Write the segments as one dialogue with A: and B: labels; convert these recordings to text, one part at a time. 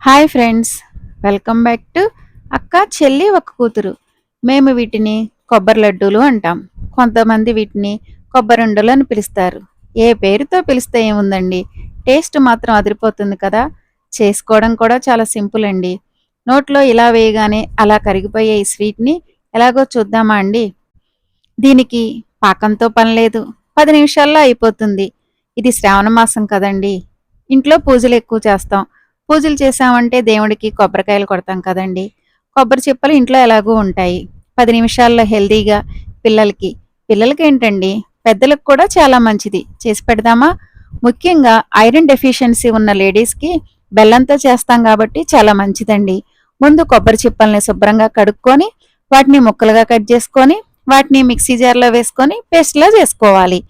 A: Hi friends, welcome back to అక్క చెల్లి ఒక కూతురు. మేము వీటిని కొబ్బరి లడ్డూలు అంటాం. కొంతమంది వీటిని కొబ్బరుండలు అని పిలుస్తారు. ఏ పేరుతో పిలిస్తే ఏముందండి, టేస్ట్ మాత్రం అదిరిపోతుంది కదా. చేసుకోవడం కూడా చాలా సింపుల్ అండి. నోట్లో ఇలా వేయగానే అలా కరిగిపోయే ఈ స్వీట్ని ఎలాగో చూద్దామా అండి. దీనికి పాకంతో పని లేదు, 10 నిమిషాల్లో అయిపోతుంది. ఇది శ్రావణ మాసం కదండి, ఇంట్లో పూజలు ఎక్కువ చేస్తాం. పూజలు చేసామంటే దేవుడికి కొబ్బరికాయలు కొడతాం కదండి. కొబ్బరి చిప్పలు ఇంట్లో ఎలాగూ ఉంటాయి. 10 నిమిషాల్లో హెల్దీగా పిల్లలకి పిల్లలకి ఏంటండి, పెద్దలకు కూడా చాలా మంచిది చేసి పెడదామా. ముఖ్యంగా ఐరన్ డెఫిషియన్సీ ఉన్న లేడీస్కి బెల్లంతో చేస్తాం కాబట్టి చాలా మంచిదండి. ముందు కొబ్బరి చిప్పల్ని శుభ్రంగా కడుక్కొని వాటిని ముక్కలుగా కట్ చేసుకొని వాటిని మిక్సీ జార్లో వేసుకొని పేస్ట్లా చేసుకోవాలి.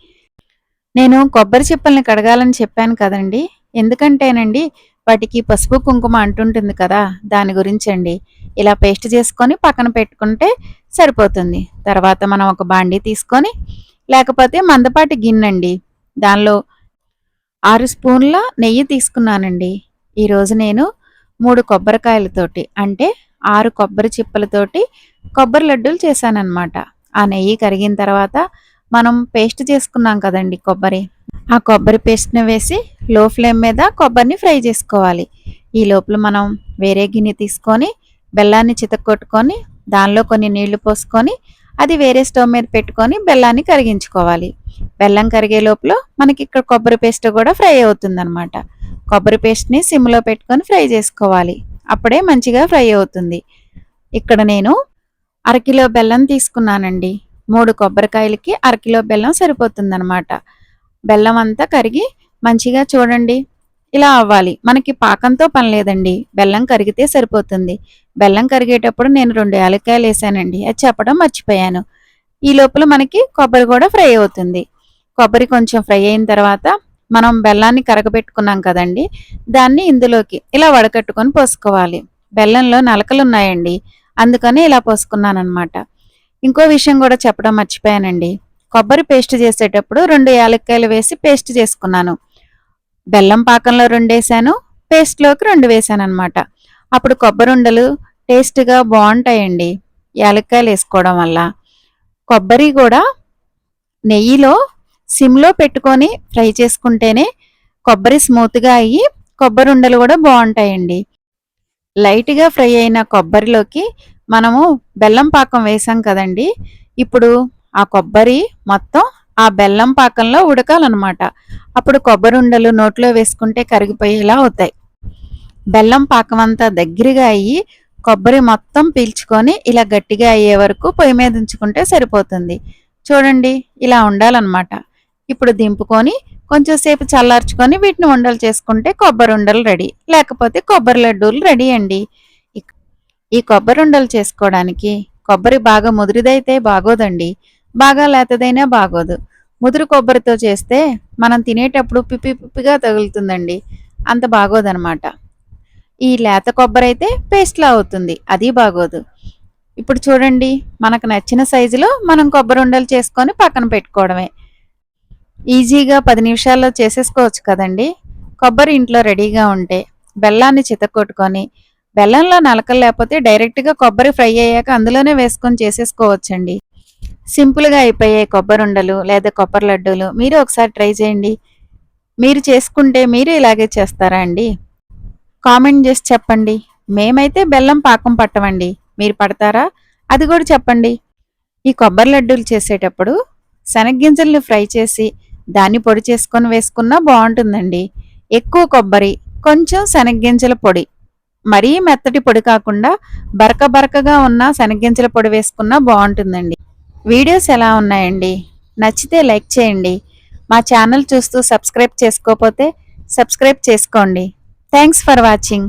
A: నేను కొబ్బరి చిప్పల్ని కడగాలని చెప్పాను కదండి, ఎందుకంటేనండి వాటికి పసుపు కుంకుమ అంటుంటుంది కదా, దాని గురించి అండి. ఇలా పేస్ట్ చేసుకొని పక్కన పెట్టుకుంటే సరిపోతుంది. తర్వాత మనం ఒక బాండీ తీసుకొని, లేకపోతే మందపాటి గిన్నెండి, దానిలో 6 స్పూన్ల నెయ్యి తీసుకున్నానండి. ఈరోజు నేను 3 కొబ్బరికాయలతోటి అంటే 6 కొబ్బరి చిప్పలతోటి కొబ్బరి లడ్డూలు చేశానన్నమాట. ఆ నెయ్యి కరిగిన తర్వాత మనం పేస్ట్ చేసుకున్నాం కదండి కొబ్బరి, ఆ కొబ్బరి పేస్ట్ని వేసి లో ఫ్లేమ్ మీద కొబ్బరిని ఫ్రై చేసుకోవాలి. ఈ లోపల మనం వేరే గిన్నె తీసుకొని బెల్లాన్ని చితక్కొట్టుకొని దానిలో కొన్ని నీళ్లు పోసుకొని అది వేరే స్టవ్ మీద పెట్టుకొని బెల్లాన్ని కరిగించుకోవాలి. బెల్లం కరిగే లోపల మనకి ఇక్కడ కొబ్బరి పేస్ట్ కూడా ఫ్రై అవుతుందన్నమాట. కొబ్బరి పేస్ట్ని సిమ్లో పెట్టుకొని ఫ్రై చేసుకోవాలి, అప్పుడే మంచిగా ఫ్రై అవుతుంది. ఇక్కడ నేను అరకిలో బెల్లం తీసుకున్నానండి. 3 కొబ్బరికాయలకి అరకిలో బెల్లం సరిపోతుందన్నమాట. బెల్లం అంతా కరిగి మంచిగా చూడండి ఇలా అవ్వాలి. మనకి పాకంతో పని లేదండి, బెల్లం కరిగితే సరిపోతుంది. బెల్లం కరిగేటప్పుడు నేను 2 యాలక్కాయలు వేసానండి, అది చెప్పడం మర్చిపోయాను. ఈ లోపల మనకి కొబ్బరి కూడా ఫ్రై అవుతుంది. కొబ్బరి కొంచెం ఫ్రై అయిన తర్వాత మనం బెల్లాన్ని కరగబెట్టుకున్నాం కదండి, దాన్ని ఇందులోకి ఇలా వడకట్టుకొని పోసుకోవాలి. బెల్లంలో నలకలు ఉన్నాయండి, అందుకని ఇలా పోసుకున్నాను అనమాట. ఇంకో విషయం కూడా చెప్పడం మర్చిపోయానండి. కొబ్బరి పేస్ట్ చేసేటప్పుడు 2 యాలక్కాయలు వేసి పేస్ట్ చేసుకున్నాను. బెల్లం పాకంలో 2 వేసాను, పేస్ట్లోకి 2 వేసాను అనమాట. అప్పుడు కొబ్బరి ఉండలు టేస్ట్గా బాగుంటాయండి యాలక్కాయలు వేసుకోవడం వల్ల. కొబ్బరి కూడా నెయ్యిలో సిమ్లో పెట్టుకొని ఫ్రై చేసుకుంటేనే కొబ్బరి స్మూత్గా అయ్యి కొబ్బరి ఉండలు కూడా బాగుంటాయండి. లైట్గా ఫ్రై అయిన కొబ్బరిలోకి మనము బెల్లం పాకం వేసాం కదండి, ఇప్పుడు ఆ కొబ్బరి మొత్తం ఆ బెల్లం పాకంలో ఉడకాలన్నమాట. అప్పుడు కొబ్బరి ఉండలు నోట్లో వేసుకుంటే కరిగిపోయేలా అవుతాయి. బెల్లం పాకం అంతా దగ్గరగా అయ్యి కొబ్బరి మొత్తం పీల్చుకొని ఇలా గట్టిగా అయ్యే వరకు పొయ్యి మీద ఉంచుకుంటే సరిపోతుంది. చూడండి ఇలా ఉండాలన్నమాట. ఇప్పుడు దింపుకొని కొంచెం సేపు చల్లార్చుకొని వీటిని ఉండలు చేసుకుంటే కొబ్బరి ఉండలు రెడీ, లేకపోతే కొబ్బరి లడ్డూలు రెడీ అండి. ఈ కొబ్బరి ఉండలు చేసుకోవడానికి కొబ్బరి బాగా ముదిరిదైతే బాగోదండి, బాగా లేతదైనా బాగోదు. ముదురు కొబ్బరితో చేస్తే మనం తినేటప్పుడు పిప్పి పిప్పిగా తగులుతుందండి, అంత బాగోదనమాట. ఈ లేత కొబ్బరి అయితే పేస్ట్లా అవుతుంది, అది బాగోదు. ఇప్పుడు చూడండి, మనకు నచ్చిన సైజులో మనం కొబ్బరి ఉండలు చేసుకొని పక్కన పెట్టుకోవడమే. ఈజీగా 10 నిమిషాల్లో చేసేసుకోవచ్చు కదండి. కొబ్బరి ఇంట్లో రెడీగా ఉంటే బెల్లాన్ని చితక్కొట్టుకొని, బెల్లంలో నలకలు లేకపోతే డైరెక్ట్గా కొబ్బరి ఫ్రై అయ్యాక అందులోనే వేసుకొని చేసేసుకోవచ్చండి. సింపుల్గా అయిపోయే కొబ్బరి ఉండలు లేదా కొబ్బరి లడ్డూలు మీరు ఒకసారి ట్రై చేయండి. మీరు చేసుకుంటే మీరు ఇలాగే చేస్తారా అండి? కామెంట్ చేసి చెప్పండి. మేమైతే బెల్లం పాకం పట్టమండి, మీరు పడతారా? అది కూడా చెప్పండి. ఈ కొబ్బరి లడ్డూలు చేసేటప్పుడు శనగ్గింజల్ని ఫ్రై చేసి దాన్ని పొడి చేసుకొని వేసుకున్నా బాగుంటుందండి. ఎక్కువ కొబ్బరి, కొంచెం శనగ్గింజల పొడి, మరీ మెత్తటి పొడి కాకుండా బరక బరకగా ఉన్న శనగ్గింజల పొడి వేసుకున్నా బాగుంటుందండి. వీడియోస్ ఎలా ఉన్నాయండి? నచ్చితే లైక్ చేయండి. మా ఛానల్ చూస్తూ సబ్స్క్రైబ్ చేసుకోకపోతే సబ్స్క్రైబ్ చేసుకోండి. Thanks for watching.